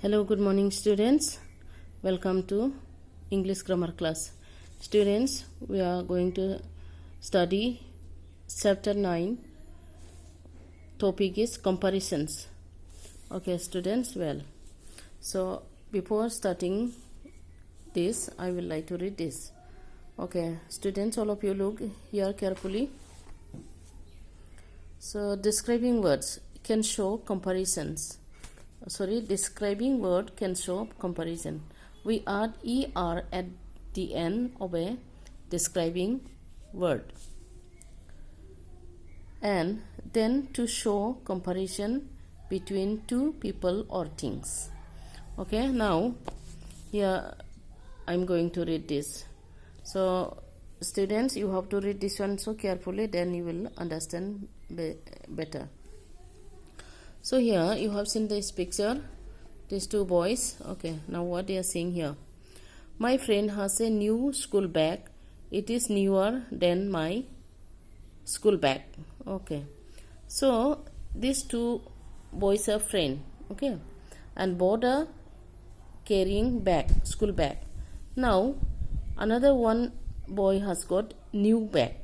Hello, good morning, students. Welcome to English grammar class. Students, we are going to study chapter 9. Topic is comparisons. Okay, students, well. So, before starting this, I will like to read this. Okay, students, all of you look here carefully. So, describing words can show comparisons. Describing word can show comparison. We add er at the end of a describing word, and then to show comparison between two people or things. Okay, now here I'm going to read this. So students, you have to read this one so carefully, then you will understand better. So here you have seen this picture, these two boys. Okay, now what they are saying here. My friend has a new school bag. It is newer than my school bag. Okay, so these two boys are friends. Okay, and both are carrying bag, school bag. Now another one boy has got new bag.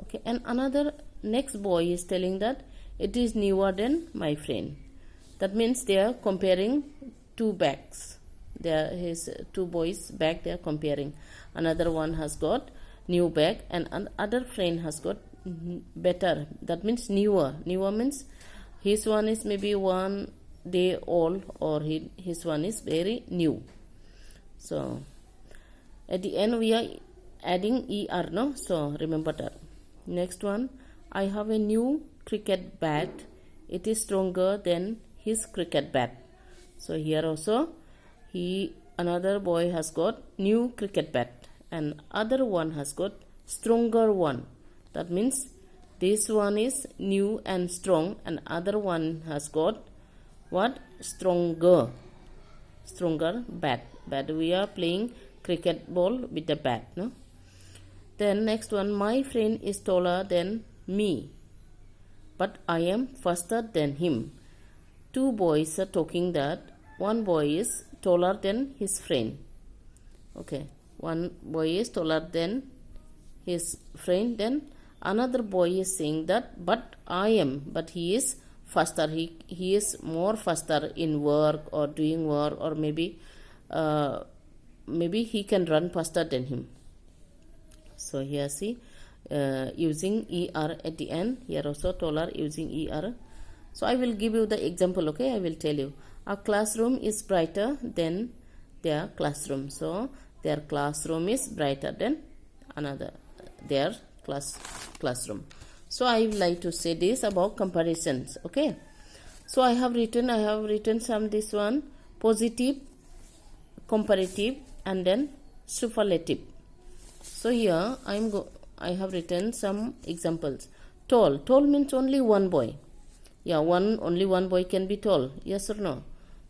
Okay, and another next boy is telling that it is newer than my friend. That means they are comparing two bags. There his two boys' bag they are comparing. Another one has got new bag and another friend has got better. That means newer. Newer means his one is maybe 1 day old or his one is very new. So at the end we are adding er, no? So remember that. Next one, I have a new cricket bat. It is stronger than his cricket bat. So here also another boy has got new cricket bat and other one has got stronger one. That means this one is new and strong and other one has got what? Stronger bat. We are playing cricket ball with the bat, no? Then next one, my friend is taller than me, but I am faster than him. Two boys are talking that one boy is taller than his friend. Okay, one boy is taller than his friend. Then another boy is saying that but he is faster. He is more faster in work or doing work, or maybe he can run faster than him. So here see, using er at the end. Here also taller using er. So I will give you the example. Okay, I will tell you. Our classroom is brighter than their classroom. So their classroom is brighter than their classroom. So I would like to say this about comparisons. Okay, so I have written some this one: positive, comparative, and then superlative. So here I have written some examples. Tall means only one boy. Yeah, only one boy can be tall. Yes or no?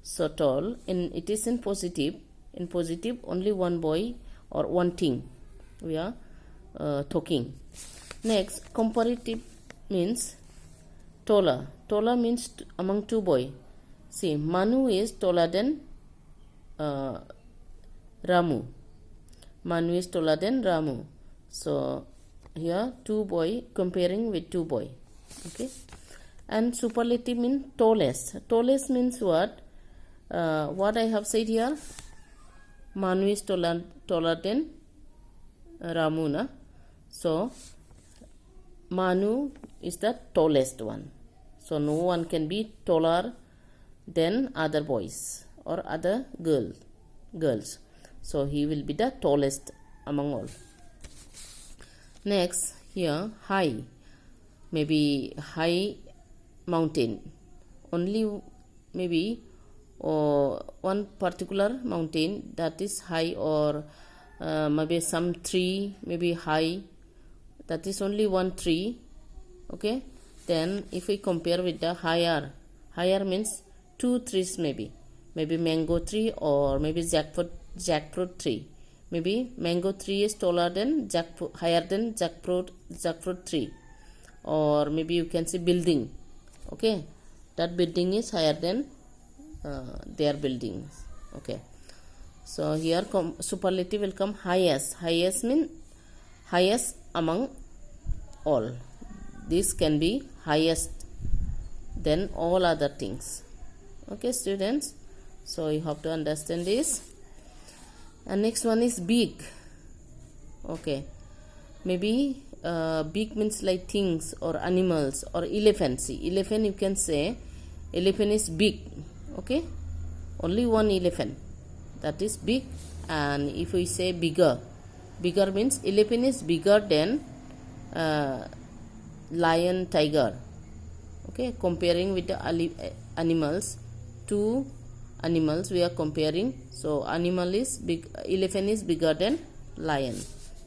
So tall, it is in positive. In positive, only one boy or one thing we are talking. Next, comparative means taller. Taller means among two boys. See, Manu is taller than Ramu. Manu is taller than Ramu. So here two boy comparing with two boy. Okay, and superlative means tallest. Tallest means what? What I have said here. Manu is taller than Ramu, na? So Manu is the tallest one. So no one can be taller than other boys or other girls. So he will be the tallest among all. Next, here high, maybe high mountain. Only maybe one particular mountain that is high, or maybe some tree maybe high. That is only one tree. Okay. Then if we compare with the higher means two trees maybe mango tree or maybe jackfruit tree. Maybe mango tree is higher than jackfruit tree, or maybe you can say building. Okay, that building is higher than their buildings. Okay, so here superlative will come highest. Highest mean highest among all. This can be highest than all other things. Okay, students, so you have to understand this. And next one is big. Okay, maybe big means like things or animals or elephant. See, elephant, you can say elephant is big. Okay, only one elephant, that is big. And if we say bigger, bigger means elephant is bigger than lion, tiger. Okay, comparing with the animals, two animals we are comparing. So animal is big, elephant is bigger than lion.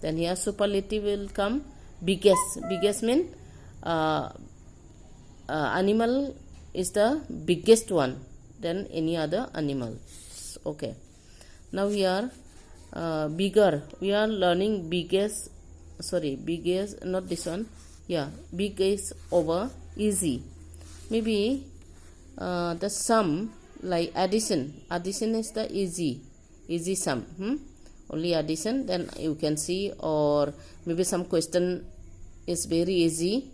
Then here superlative will come biggest. Biggest mean animal is the biggest one than any other animal. Okay, now here bigger, we are learning biggest, biggest, not this one. Yeah, big is over easy. Maybe the sum, like addition is the easy sum. Only addition, then you can see. Or maybe some question is very easy,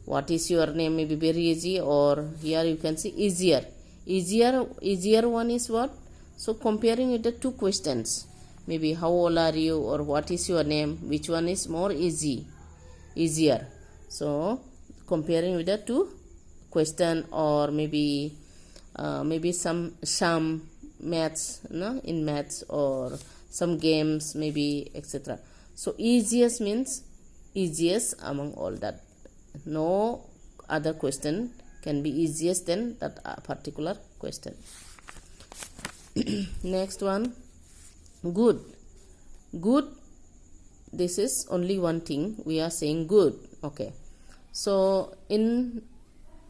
what is your name, maybe very easy. Or here you can see easier one is what. So comparing with the two questions, maybe how old are you or what is your name, which one is more easier. So comparing with the two question. Or maybe some maths, in maths, or some games, maybe, etc. So easiest means easiest among all that. No other question can be easiest than that particular question. Next one, good. This is only one thing, we are saying good. Okay, so in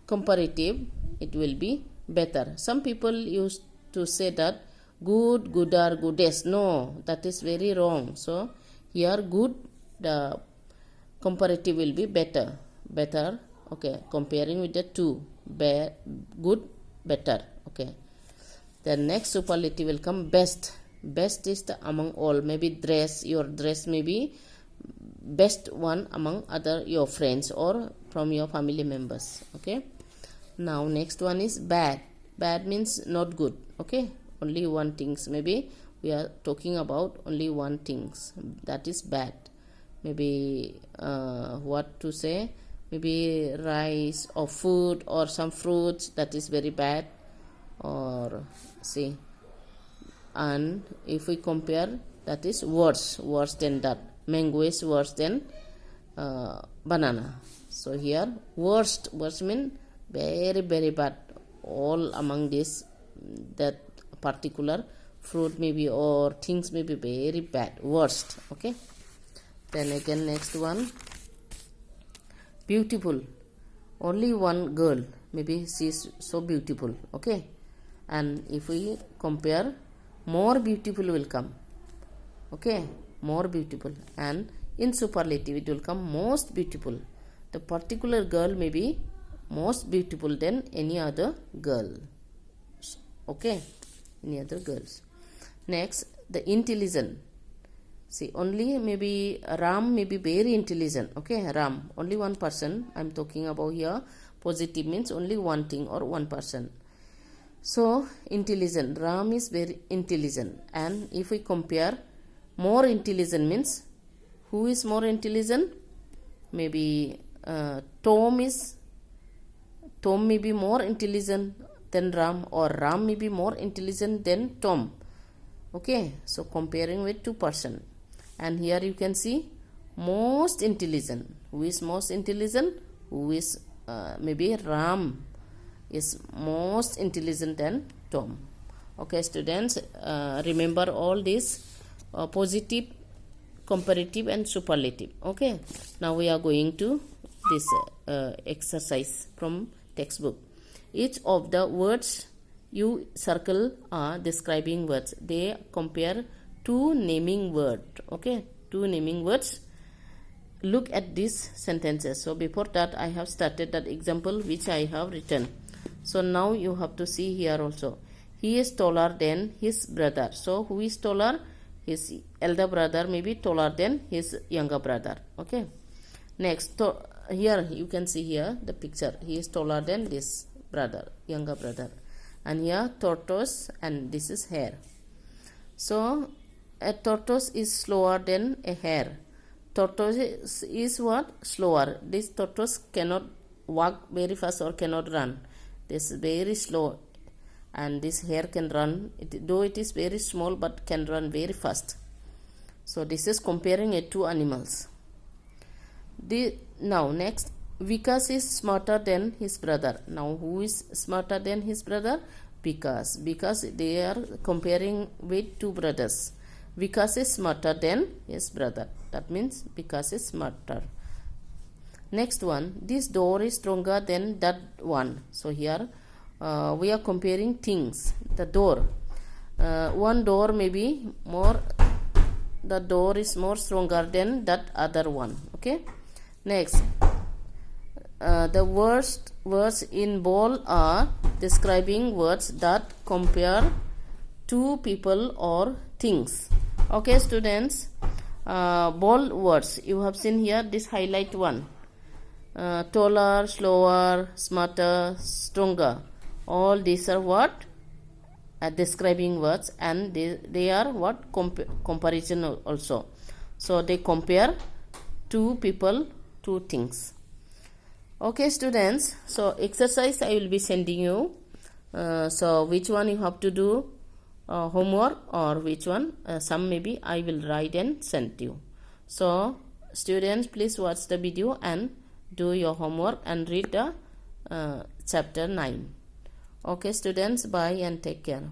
comparative it will be better. Some people used to say that good, gooder, goodest. No, that is very wrong. So here good, the comparative will be better. Okay, comparing with the two, good, better. Okay, the next superlative will come best. Best is the among all. Maybe dress, your dress may be best one among other your friends or from your family members. Okay, now next one is bad. Bad means not good. Okay, only one things. Maybe we are talking about only one things, that is bad. Maybe what to say, maybe rice or food or some fruits, that is very bad. Or see, and if we compare, that is worse than that. Mango is worse than banana. So here worst mean very bad. All among this, that particular fruit maybe or things may be very bad, worst. Okay, then again next one, beautiful. Only one girl, maybe she is so beautiful. Okay, and if we compare, more beautiful will come. Okay, more beautiful. And in superlative it will come most beautiful. The particular girl may be most beautiful than any other girl. Okay, any other girls. Next, the intelligent. See, only maybe Ram may be very intelligent. Okay, Ram, only one person I am talking about here. Positive means only one thing or one person. So intelligent, Ram is very intelligent. And if we compare, more intelligent means, who is more intelligent? Maybe Tom may be more intelligent than Ram, or Ram may be more intelligent than Tom. Okay, so comparing with two person. And here you can see most intelligent. Who is most intelligent? Who is maybe Ram is most intelligent than Tom. Okay, students, remember all this positive, comparative and superlative. Okay, now we are going to this exercise from textbook. Each of the words you circle are describing words. They compare two naming words. Okay, two naming words. Look at these sentences. So before that I have started that example which I have written. So now you have to see here also. he is taller than his brother. So who is taller? His elder brother may be taller than his younger brother. Okay. Next, here you can see here the picture. He is taller than this brother, younger brother. And here tortoise, and this is hare. So a tortoise is slower than a hare. Tortoise is what? Slower. This tortoise cannot walk very fast or cannot run. This is very slow, and this hare can run, though it is very small, but can run very fast. So this is comparing two animals. Now next, Vikas is smarter than his brother. Now who is smarter than his brother? Vikas, because they are comparing with two brothers. Vikas is smarter than his brother. That means Vikas is smarter. Next one, this door is stronger than that one. So here we are comparing things. The door, one door may be more, the door is more stronger than that other one. Okay. Next, the words in bold are describing words that compare two people or things. Okay, students, bold words you have seen here. This highlight one. Taller, slower, smarter, stronger. All these are what? Describing words, and they are what? Comparison also. So they compare two people, two things. Okay, students. So exercise I will be sending you. So which one you have to do homework, or which one? Some maybe I will write and send you. So students, please watch the video and do your homework and read the chapter 9. Okay, students, bye and take care.